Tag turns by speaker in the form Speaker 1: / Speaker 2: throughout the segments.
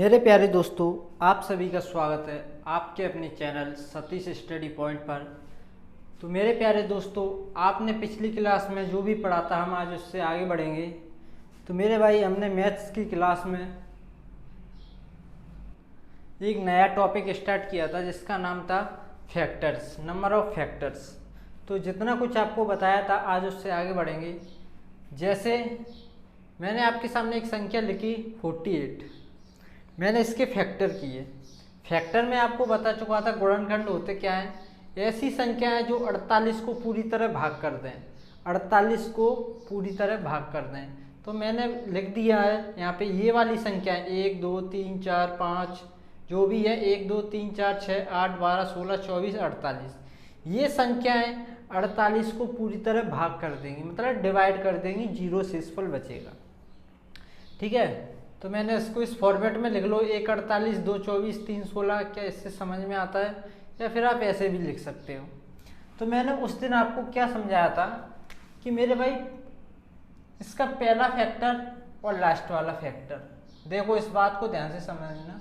Speaker 1: मेरे प्यारे दोस्तों, आप सभी का स्वागत है आपके अपने चैनल सतीश स्टडी पॉइंट पर। तो मेरे प्यारे दोस्तों, आपने पिछली क्लास में जो भी पढ़ा था हम आज उससे आगे बढ़ेंगे। तो मेरे भाई, हमने मैथ्स की क्लास में एक नया टॉपिक स्टार्ट किया था जिसका नाम था फैक्टर्स, नंबर ऑफ फैक्टर्स। तो जितना कुछ आपको बताया था आज उससे आगे बढ़ेंगे। जैसे मैंने आपके सामने एक संख्या लिखी 48, मैंने इसके फैक्टर किए। फैक्टर में आपको बता चुका था गुणनखंड होते क्या हैं। ऐसी संख्या है जो 48 को पूरी तरह भाग कर दें, 48 को पूरी तरह भाग कर दें। तो मैंने लिख दिया है यहाँ पे ये वाली संख्या है 1 2 3 4 5, जो भी है 1 2 3 4 6 8 12 16 24 48, ये संख्याएं 48 को पूरी तरह भाग कर देंगी, मतलब डिवाइड कर देंगी, जीरो शेषफल बचेगा। ठीक है, तो मैंने इसको इस फॉर्मेट में लिख लो, 1 48 2 24 3 16। क्या इससे समझ में आता है? या फिर आप ऐसे भी लिख सकते हो। तो मैंने उस दिन आपको क्या समझाया था कि मेरे भाई इसका पहला फैक्टर और लास्ट वाला फैक्टर, देखो इस बात को ध्यान से समझना।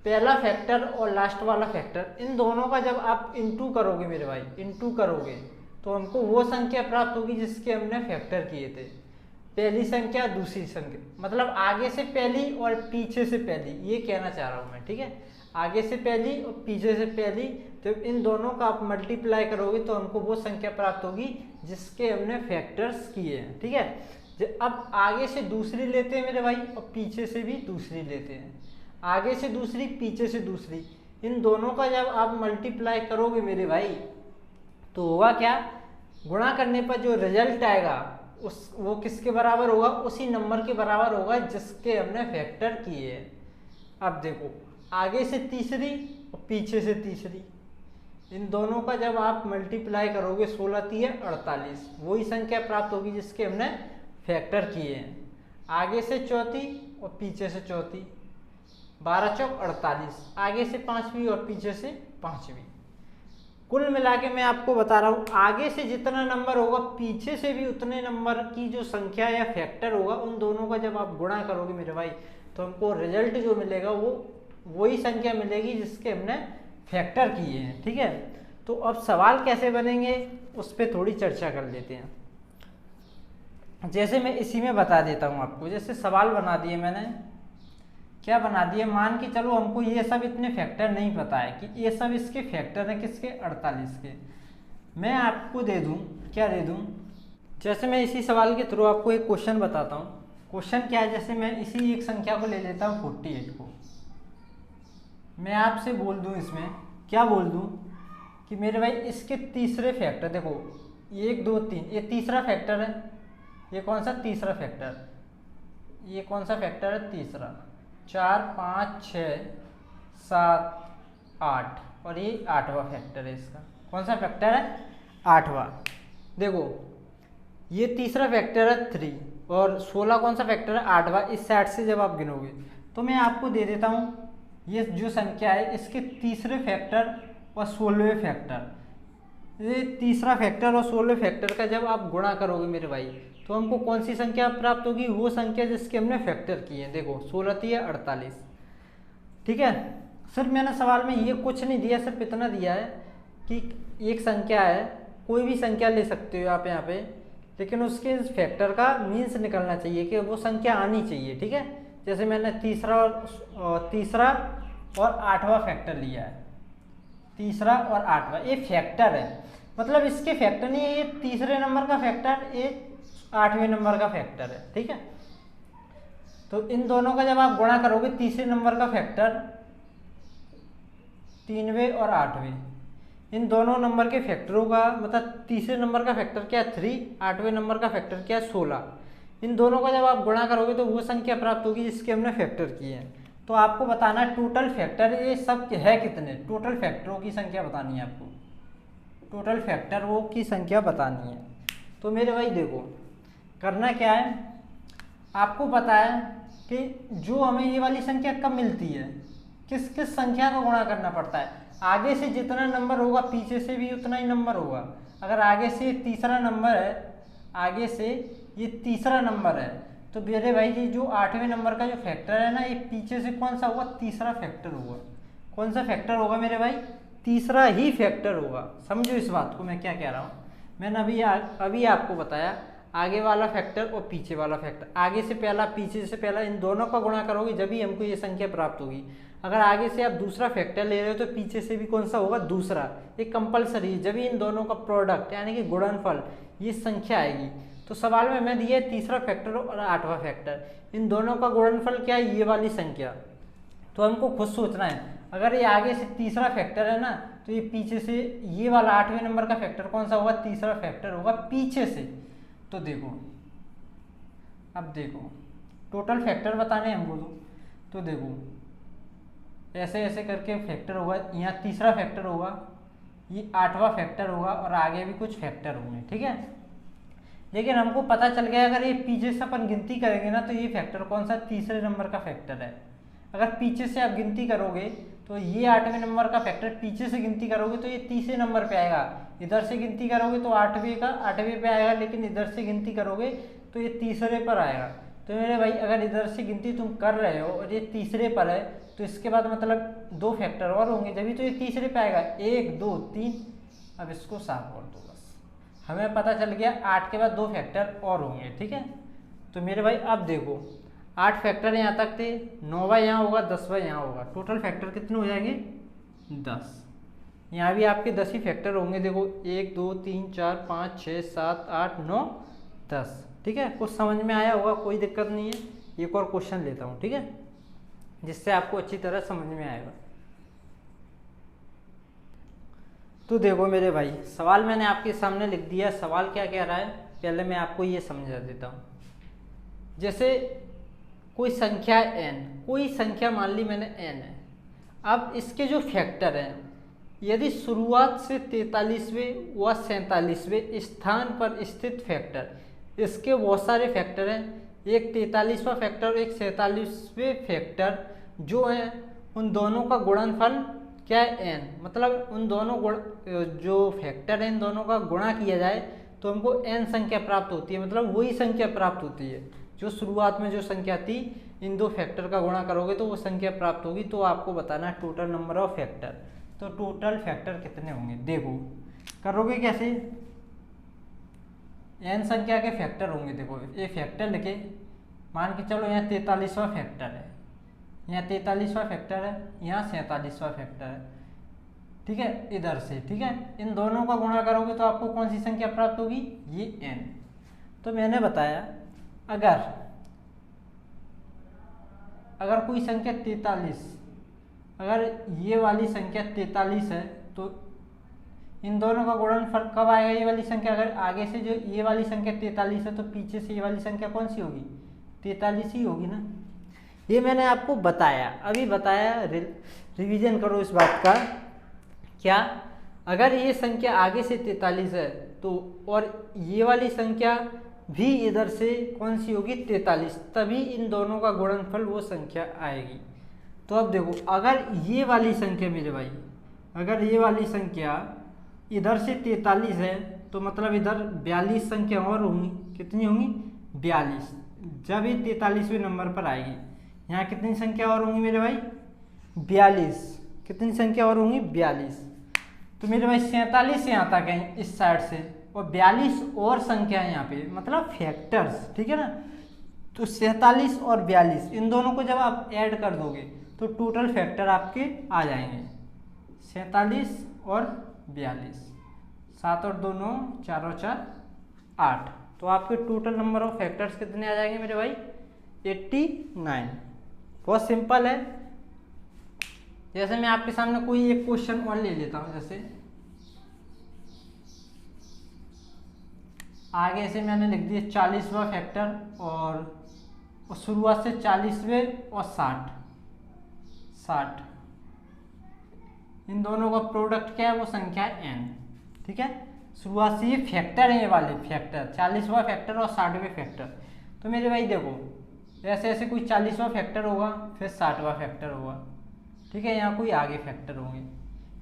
Speaker 1: पहला फैक्टर और लास्ट वाला फैक्टर, इन दोनों का जब आप इंटू करोगे मेरे भाई, इंटू करोगे तो हमको वो संख्या प्राप्त होगी जिसके हमने फैक्टर किए थे। पहली संख्या दूसरी संख्या, मतलब आगे से पहली और पीछे से पहली, ये कहना चाह रहा हूँ मैं। ठीक है, आगे से पहली और पीछे से पहली, तो इन दोनों का आप मल्टीप्लाई करोगे तो हमको वो संख्या प्राप्त होगी जिसके हमने फैक्टर्स किए हैं। ठीक है, अब आगे से दूसरी लेते हैं मेरे भाई और पीछे से भी दूसरी लेते हैं। आगे से दूसरी, पीछे से दूसरी, इन दोनों का जब आप मल्टीप्लाई करोगे मेरे भाई तो होगा क्या, गुणा करने पर जो रिजल्ट आएगा वो किसके बराबर होगा? उसी नंबर के बराबर होगा जिसके हमने फैक्टर किए हैं। अब देखो, आगे से तीसरी और पीछे से तीसरी, इन दोनों का जब आप मल्टीप्लाई करोगे 16 3 48, वही संख्या प्राप्त होगी जिसके हमने फैक्टर किए हैं। आगे से चौथी और पीछे से चौथी, 12 चौक 48, आगे से पांचवी और पीछे से पांचवी। कुल मिला के मैं आपको बता रहा हूँ, आगे से जितना नंबर होगा पीछे से भी उतने नंबर की जो संख्या या फैक्टर होगा, उन दोनों का जब आप गुणा करोगे मेरे भाई तो हमको रिजल्ट जो मिलेगा वो वही संख्या मिलेगी जिसके हमने फैक्टर किए हैं। ठीक है, तो अब सवाल कैसे बनेंगे उस पर थोड़ी चर्चा कर लेते हैं। जैसे मैं इसी में बता देता हूँ आपको। जैसे सवाल बना दिए मैंने, क्या बना दिए, मान के चलो हमको ये सब इतने फैक्टर नहीं पता है कि ये सब इसके फैक्टर हैं किसके, 48 के। मैं आपको दे दूं, क्या दे दूं, जैसे मैं इसी सवाल के थ्रू आपको एक क्वेश्चन बताता हूँ। क्वेश्चन क्या है, जैसे मैं इसी एक संख्या को ले लेता हूँ 48 को, मैं आपसे बोल दूं, इसमें क्या बोल दूं कि मेरे भाई इसके तीसरे फैक्टर, देखो 1 2 3, ये तीसरा फैक्टर है। ये कौन सा तीसरा फैक्टर, ये कौन सा फैक्टर है, तीसरा। 4 5 6 7 8, और ये 8वां फैक्टर है इसका। कौन सा फैक्टर है, 8वां। देखो ये तीसरा फैक्टर है 3, और 16 कौन सा फैक्टर है, 8वां। इस साइड से जब आप गिनोगे तो मैं आपको दे देता हूँ ये जो संख्या है इसके तीसरे फैक्टर और 16वें फैक्टर, ये तीसरा फैक्टर और 16वें फैक्टर का जब आप गुणा करोगे मेरे भाई तो हमको कौन सी संख्या प्राप्त होगी, वो संख्या जिसके हमने फैक्टर किए हैं। देखो 16 3 48। ठीक है, सिर्फ मैंने सवाल में ये कुछ नहीं दिया, सिर्फ इतना दिया है कि एक संख्या है, कोई भी संख्या ले सकते हो आप यहाँ पे, लेकिन उसके फैक्टर का मीन्स निकलना चाहिए कि वो संख्या आनी चाहिए। ठीक है, जैसे मैंने तीसरा और 8वां फैक्टर लिया है, तीसरा और 8वां, ये फैक्टर है, मतलब इसके फैक्टर नहीं है, ये तीसरे नंबर का फैक्टर, ये 8वें नंबर का फैक्टर है। ठीक है, तो इन दोनों का जब आप गुणा करोगे, तीसरे नंबर का फैक्टर 3वें और 8वें, इन दोनों नंबर के फैक्टरों का, मतलब तीसरे नंबर का फैक्टर क्या है 3, 8वें नंबर का फैक्टर क्या है 16। इन दोनों का जब आप गुणा करोगे तो वो संख्या प्राप्त होगी जिसके हमने फैक्टर किए हैं। तो आपको बताना है टोटल फैक्टर ये सब है कितने, टोटल फैक्टरों की संख्या बतानी है आपको, टोटल फैक्टरों की संख्या बतानी है। तो मेरे भाई देखो करना क्या है, आपको पता है कि जो हमें ये वाली संख्या कब मिलती है, किस किस संख्या का गुणा करना पड़ता है। आगे से जितना नंबर होगा पीछे से भी उतना ही नंबर होगा। अगर आगे से तीसरा नंबर है, आगे से ये तीसरा नंबर है तो मेरे भाई ये जो 8वें नंबर का जो फैक्टर है ना, ये पीछे से कौन सा होगा, तीसरा फैक्टर होगा। कौन सा फैक्टर होगा मेरे भाई, तीसरा ही फैक्टर होगा। समझो इस बात को मैं क्या कह रहा हूँ। मैंने अभी आपको बताया आगे वाला फैक्टर और पीछे वाला फैक्टर। आगे से पहला, पीछे से पहला, इन दोनों का गुणा करोगे जब ही हमको ये संख्या प्राप्त होगी। अगर आगे से आप दूसरा फैक्टर ले रहे हो तो पीछे से भी कौन सा होगा, दूसरा। ये कंपलसरी है, जब ही इन दोनों का प्रोडक्ट यानी कि गुणनफल ये संख्या आएगी। तो सवाल में मैं दिया तीसरा फैक्टर और 8वां फैक्टर, इन दोनों का गुणनफल क्या है, ये वाली संख्या। तो हमको खुद सोचना है, अगर ये आगे से तीसरा फैक्टर है ना, तो ये पीछे से ये वाला 8वें नंबर का फैक्टर कौन सा होगा, तीसरा फैक्टर होगा पीछे से। तो देखो, अब देखो टोटल फैक्टर बताने हमको तो देखो ऐसे ऐसे करके फैक्टर होगा, यहाँ तीसरा फैक्टर होगा, ये 8वां फैक्टर होगा और आगे भी कुछ फैक्टर होंगे, ठीक है। लेकिन हमको पता चल गया अगर ये पीछे से अपन गिनती करेंगे ना, तो ये फैक्टर कौन सा, तीसरे नंबर का फैक्टर है। अगर पीछे से आप गिनती करोगे तो ये 8वें नंबर का फैक्टर पीछे से गिनती करोगे तो ये तीसरे नंबर पे आएगा। इधर से गिनती करोगे तो 8वें पे आएगा, लेकिन इधर से गिनती करोगे तो ये तीसरे पर आएगा। तो मेरे भाई अगर इधर से गिनती तुम कर रहे हो और ये तीसरे पर है, तो इसके बाद मतलब 2 फैक्टर और होंगे, जब भी तो ये तीसरे पे आएगा। 1 2 3, अब इसको साफ कर दो बस। हमें पता चल गया 8 के बाद 2 फैक्टर और होंगे, ठीक है। तो मेरे भाई अब देखो 8 फैक्टर यहाँ तक थे, 9वां यहाँ होगा, 10वां यहाँ होगा। टोटल फैक्टर कितने हो जाएंगे, 10। यहाँ भी आपके 10 ही फैक्टर होंगे। देखो 1 2 3 4 5 6 7 8 9 10, ठीक है। कुछ समझ में आया होगा, कोई दिक्कत नहीं है। एक और क्वेश्चन लेता हूँ, ठीक है, जिससे आपको अच्छी तरह समझ में आएगा। तो देखो मेरे भाई, सवाल मैंने आपके सामने लिख दिया। सवाल क्या कह रहा है, पहले मैं आपको ये समझा देता हूँ। जैसे कोई संख्या n, कोई संख्या मान ली मैंने n है। अब इसके जो फैक्टर हैं, यदि शुरुआत से 43वें व 47वें स्थान पर स्थित फैक्टर, इसके बहुत सारे फैक्टर हैं, एक 43वां फैक्टर और एक 47वें फैक्टर जो है, उन दोनों का गुणनफल क्या है, n। मतलब उन दोनों जो फैक्टर है, इन दोनों का गुणा किया जाए तो हमको n संख्या प्राप्त होती है। मतलब वही संख्या प्राप्त होती है जो शुरुआत में जो संख्या थी, इन 2 फैक्टर का गुणा करोगे तो वो संख्या प्राप्त होगी। तो आपको बताना है टोटल नंबर ऑफ फैक्टर। तो टोटल फैक्टर कितने होंगे, देखो करोगे कैसे, n संख्या के फैक्टर होंगे। देखो ये फैक्टर लिखे, मान के चलो यहाँ 43वां फैक्टर है, यहाँ 43वां फैक्टर है, यहाँ 47वां फैक्टर है, ठीक है, इधर से, ठीक है। इन दोनों का गुणा करोगे तो आपको कौन सी संख्या प्राप्त होगी, ये n। तो मैंने बताया अगर कोई संख्या 43, अगर ये वाली संख्या 43 है तो इन दोनों का गुणनफल कब आएगा, ये वाली संख्या। अगर आगे से जो ये वाली संख्या 43 है तो पीछे से ये वाली संख्या कौन सी होगी, 43 ही होगी ना। ये मैंने आपको बताया, अभी बताया, रिवीजन करो इस बात का। क्या, अगर ये संख्या आगे से 43 है तो और ये वाली संख्या भी इधर से कौन सी होगी, 43, तभी इन दोनों का गुणनफल वो संख्या आएगी। तो अब देखो अगर ये वाली संख्या मेरे भाई, अगर ये वाली संख्या इधर से 43 है तो मतलब इधर 42 संख्या और होंगी। कितनी होंगी, 42। जब ये 43वें नंबर पर आएगी, यहाँ कितनी संख्या और होंगी मेरे भाई, 42। कितनी संख्या और होंगी, 42। तो मेरे भाई 47 यहाँ तक है इस साइड से, और 42 और संख्या यहाँ पे, मतलब फैक्टर्स, ठीक है ना। तो 47 और 42 इन दोनों को जब आप ऐड कर दोगे तो टोटल फैक्टर आपके आ जाएंगे 47 और 42। 7 और 2 9, 4 और 4 8। तो आपके टोटल नंबर ऑफ फैक्टर्स कितने आ जाएंगे मेरे भाई, 89। बहुत सिंपल है। जैसे मैं आपके सामने कोई एक क्वेश्चन और ले लेता हूँ। जैसे आगे से मैंने लिख दिया 40वां फैक्टर और शुरुआत से 40वें और 60। इन दोनों का प्रोडक्ट क्या है, वो संख्या n, ठीक है। शुरुआत से ये फैक्टर है, ये वाले फैक्टर 40वां फैक्टर और 60वें फैक्टर। तो मेरे भाई देखो ऐसे ऐसे कोई 40वां फैक्टर होगा, फिर 60वां फैक्टर होगा, ठीक है। यहाँ कोई आगे फैक्टर होंगे।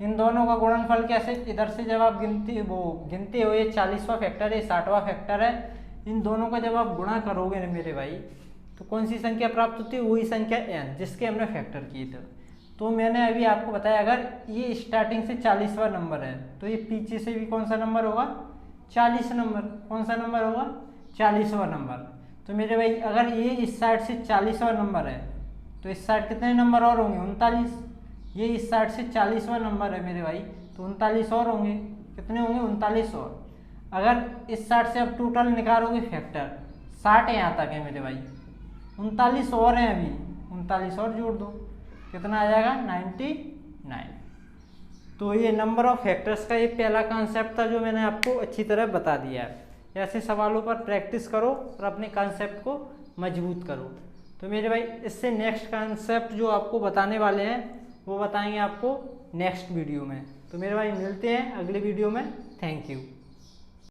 Speaker 1: इन दोनों का गुणनफल कैसे, इधर से जब आप गिनते हो, ये 40वां फैक्टर है, 60वां फैक्टर है, इन दोनों का जब आप गुणा करोगे ना मेरे भाई, तो कौन सी संख्या प्राप्त होती है? वही संख्या n जिसके हमने फैक्टर किए थे। तो मैंने अभी आपको बताया अगर ये स्टार्टिंग से 40वां नंबर है तो ये पीछे से भी कौन सा नंबर होगा? 40 नंबर। कौन सा नंबर होगा? 40वां नंबर। तो मेरे भाई अगर ये इस साइड से 40वां नंबर है तो इस साइड कितने नंबर और होंगे? 39। ये इस साइड से 40वां नंबर है मेरे भाई, तो 39 और होंगे। कितने होंगे? 39 और। अगर इस साइड से अब टोटल निकालोगे फैक्टर, 60 यहाँ तक है मेरे भाई, 39 और हैं अभी, 39 और जोड़ दो, कितना आ जाएगा? 99। तो ये नंबर ऑफ फैक्टर्स का ये पहला कॉन्सेप्ट था जो मैंने आपको अच्छी तरह बता दिया है। ऐसे सवालों पर प्रैक्टिस करो और अपने कॉन्सेप्ट को मजबूत करो। तो मेरे भाई इससे नेक्स्ट कॉन्सेप्ट जो आपको बताने वाले हैं वो बताएंगे आपको नेक्स्ट वीडियो में। तो मेरे भाई मिलते हैं अगले वीडियो में। Thank you.